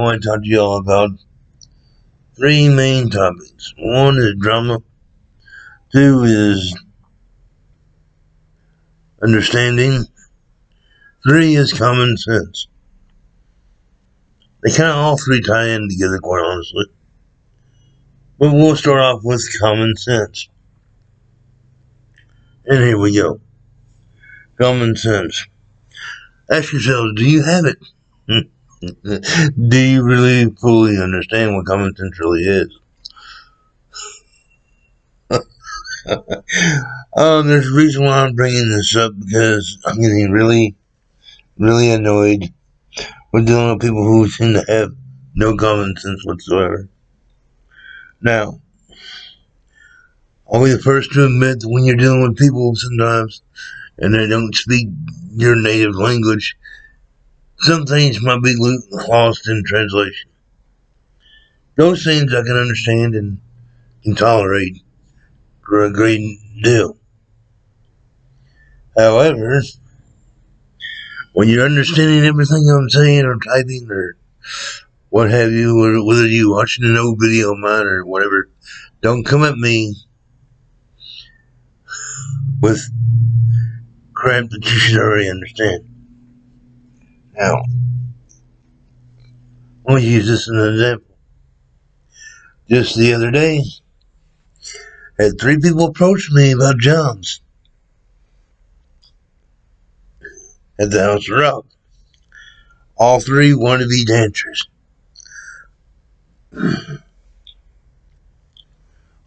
I want to talk to you all about three main topics. One is drama, two is understanding, three is common sense. They kind of all three tie in together, quite honestly. But we'll start off with common sense. And here we go. Common sense. Ask yourselves, do you have it? Do you really fully understand what common sense really is? There's a reason why I'm bringing this up because I'm getting really, really annoyed with dealing with people who seem to have no common sense whatsoever. Now, I'll be the first to admit that when you're dealing with people sometimes and they don't speak your native language, some things might be lost in translation. Those things I can understand and can tolerate for a great deal. However, when you're understanding everything I'm saying or typing or what have you, or whether you watching an old video of mine or whatever, don't come at me with crap that you should already understand. Now, I'm going to use this as an example. Just the other day, I had three people approach me about jobs at the House of Rock. All three wanted to be dancers.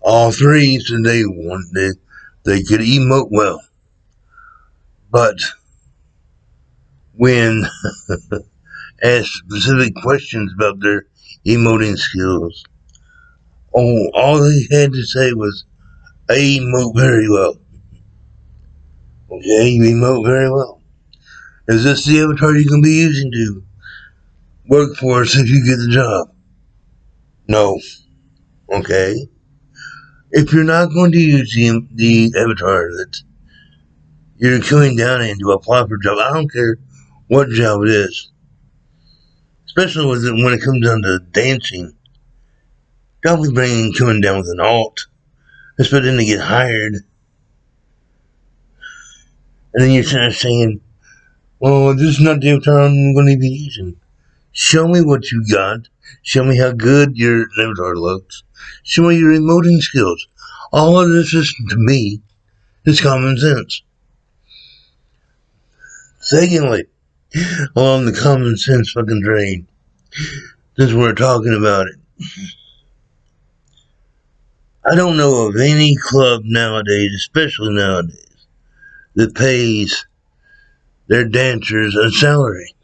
All three said they could emote well. But when asked specific questions about their emoting skills, all they had to say was, I emote very well. Okay, you emote very well. Is this the avatar you can be using to work for us if you get the job? No. Okay. If you're not going to use the avatar that you're coming down in to apply for a job, I don't care what job it is, especially when it comes down to dancing, don't be coming down with an alt, expecting to get hired, and then you're saying, well, this is not the avatar I'm going to be using. Show me what you got. Show me how good your avatar looks. Show me your emoting skills. All of this is, to me, is common sense. Secondly, along the common sense fucking drain, since we're talking about it, I don't know of any club nowadays, especially nowadays, that pays their dancers a salary.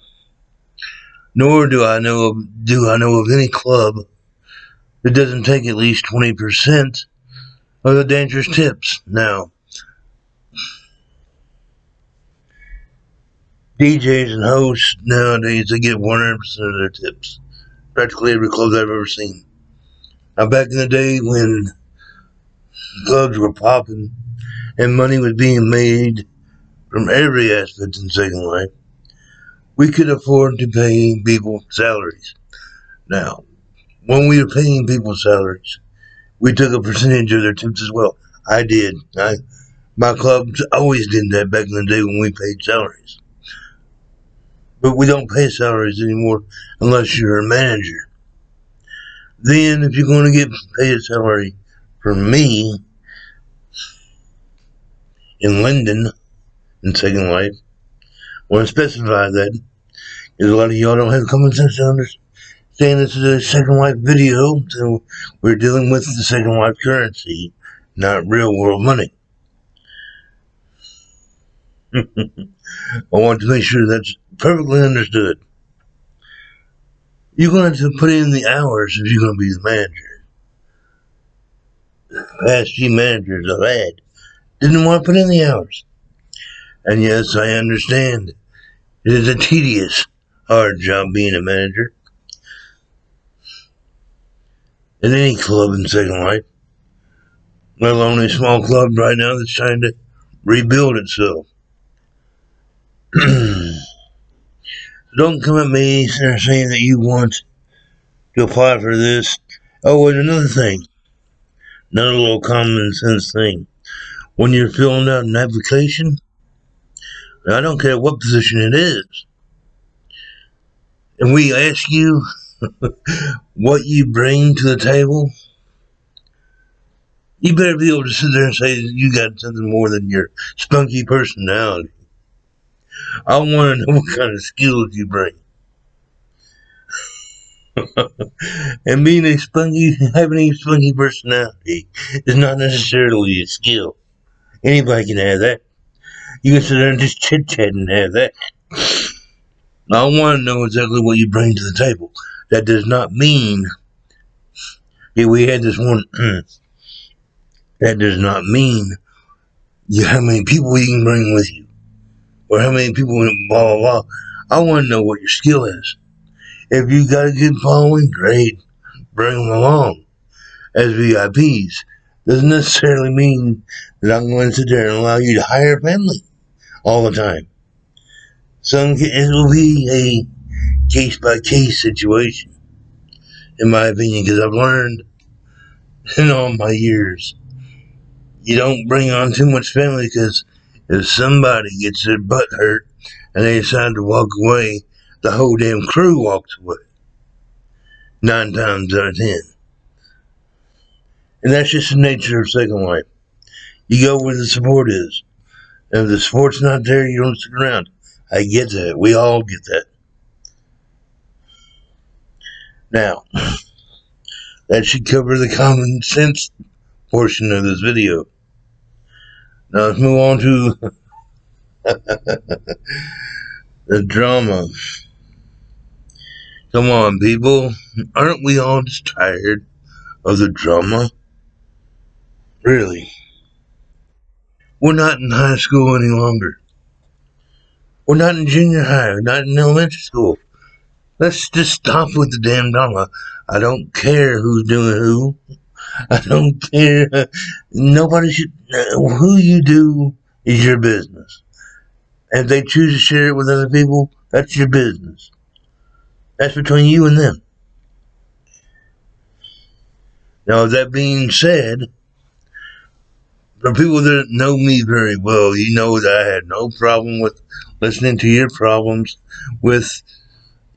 Nor do I know of any club that doesn't take at least 20% of the dancers' tips. Now, DJs and hosts nowadays, they get 100% of their tips. Practically every club I've ever seen. Now, back in the day when clubs were popping and money was being made from every aspect in Second Life, we could afford to pay people salaries. Now, when we were paying people salaries, we took a percentage of their tips as well. I did. My club always did that back in the day when we paid salaries. But we don't pay salaries anymore unless you're a manager. Then, if you're going to get paid a salary from me in Linden, in Second Life, I want to specify that because a lot of y'all don't have common sense to understand this is a Second Life video, so we're dealing with the Second Life currency, not real world money. I want to make sure that's perfectly understood. You're going to have to put in the hours if you're going to be the manager. Past few managers I've had didn't want to put in the hours. And yes, I understand. It is a tedious, hard job being a manager. In any club in Second Life. Let alone a small club right now that's trying to rebuild itself. Don't come at me saying that you want to apply for this. Oh, and another thing, another little common sense thing. When you're filling out an application, I don't care what position it is, and we ask you what you bring to the table, you better be able to sit there and say you got something more than your spunky personality. I want to know what kind of skills you bring. And having a spunky personality is not necessarily a skill. Anybody can have that. You can sit there and just chit chat and have that. I want to know exactly what you bring to the table. That does not mean we had this one. That does not mean how many people you can bring with you, or how many people blah blah blah. I want to know what your skill is. If you got a good following, great, bring them along as VIPs. Doesn't necessarily mean that I'm going to sit there and allow you to hire family all the time. It will be a case by case situation, in my opinion, because I've learned in all my years, you don't bring on too much family, because if somebody gets their butt hurt and they decide to walk away, the whole damn crew walks away. 9 times out of 10. And that's just the nature of Second Life. You go where the support is. And if the support's not there, you don't stick around. I get that. We all get that. Now, that should cover the common sense portion of this video. Now let's move on to the drama. Come on, people. Aren't we all just tired of the drama? Really. We're not in high school any longer. We're not in junior high. We're not in elementary school. Let's just stop with the damn drama. I don't care who's doing who. I don't care. Nobody should. Who you do is your business. And if they choose to share it with other people, that's your business. That's between you and them. Now, that being said, for people that know me very well, you know that I had no problem with listening to your problems with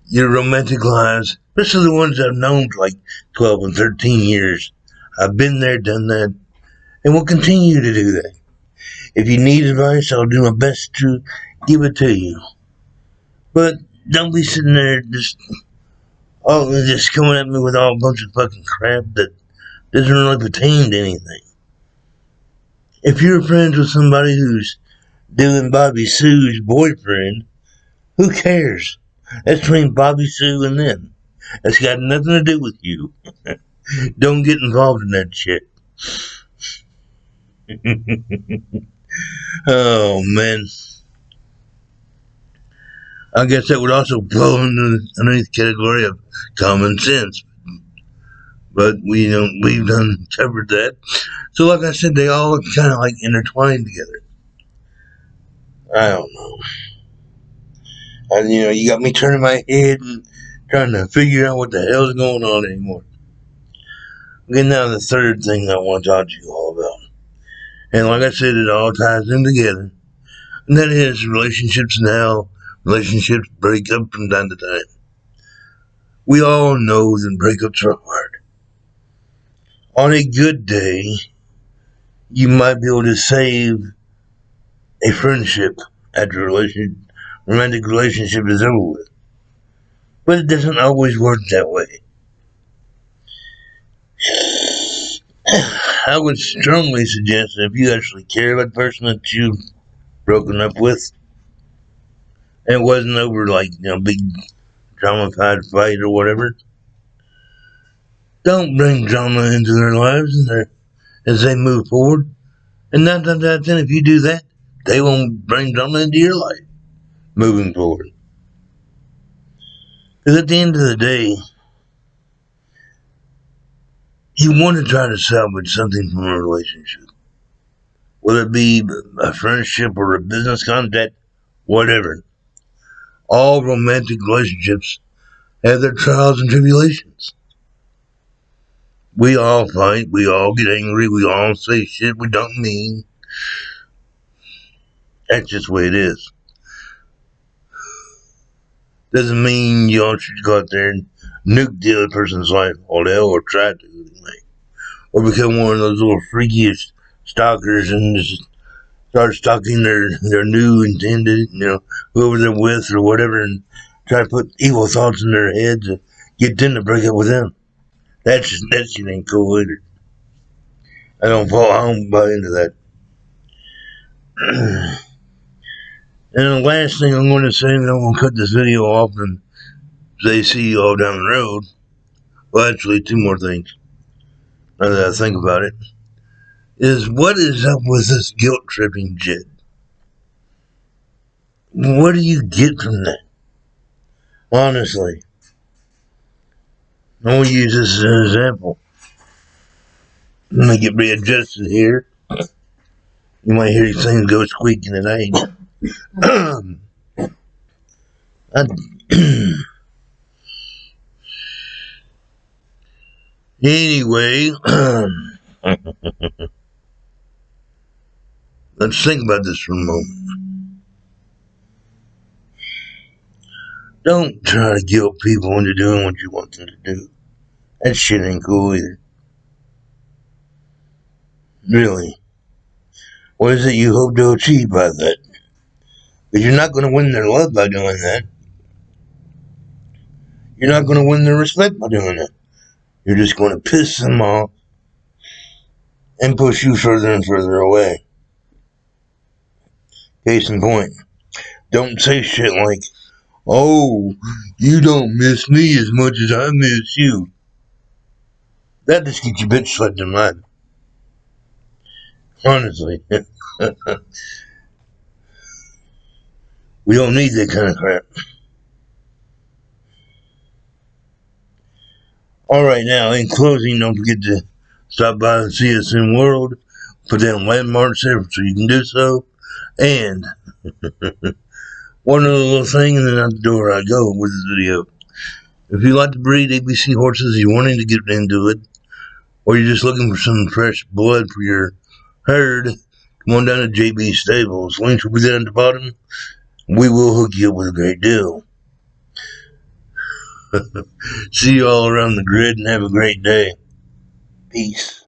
your romantic lives, especially the ones I've known for like 12 and 13 years. I've been there, done that, and will continue to do that. If you need advice, I'll do my best to give it to you. But don't be sitting there just coming at me with all a bunch of fucking crap that doesn't really pertain to anything. If you're friends with somebody who's doing Bobby Sue's boyfriend, who cares? That's between Bobby Sue and them. That's got nothing to do with you. Don't get involved in that shit. Oh, man. I guess that would also fall underneath the category of common sense. But we've done covered that. So like I said, they all kind of like intertwined together. I don't know. And you got me turning my head and trying to figure out what the hell's going on anymore. Okay, now the third thing I want to talk to you all about. And like I said, it all ties in together. And that is relationships and how relationships break up from time to time. We all know that breakups are hard. On a good day, you might be able to save a friendship after a romantic relationship is over with. But it doesn't always work that way. I would strongly suggest that if you actually care about the person that you've broken up with, and it wasn't over big drama-fied fight or whatever, don't bring drama into their lives as they move forward. And 9 times out of 10, if you do that, they won't bring drama into your life moving forward. Because at the end of the day, you want to try to salvage something from a relationship. Whether it be a friendship or a business contact, whatever. All romantic relationships have their trials and tribulations. We all fight, we all get angry, we all say shit we don't mean. That's just the way it is. Doesn't mean you all should go out there and nuke the other person's life all hell, or try to anyway. Or become one of those little freakiest stalkers and just start stalking their new intended, whoever they're with or whatever, and try to put evil thoughts in their heads and get them to break up with them. That shit ain't cool either. I don't buy into that. And the last thing I'm going to say, and I'm going to cut this video off and say see you all down the road. Well, actually, two more things, now that I think about it, is what is up with this guilt tripping shit? What do you get from that? Honestly. I'm going to use this as an example. I'm going to get readjusted here. You might hear things go squeaking tonight. Anyway, let's think about this for a moment. Don't try to guilt people into doing what you want them to do. That shit ain't cool either. Really. What is it you hope to achieve by that? Because you're not going to win their love by doing that. You're not going to win their respect by doing that. You're just going to piss them off and push you further and further away. Case in point, don't say shit like, "Oh, you don't miss me as much as I miss you." That just gets your bitch slapped in line. Honestly. We don't need that kind of crap. Alright, now, in closing, don't forget to stop by the CSN World. Put down landmarks there so you can do so. And one other little thing, and then out the door I go with this video. If you like to breed ABC horses, you're wanting to get into it, or you're just looking for some fresh blood for your herd, come on down to JB Stables. Links will be down at the bottom. We will hook you up with a great deal. See you all around the grid and have a great day. Peace.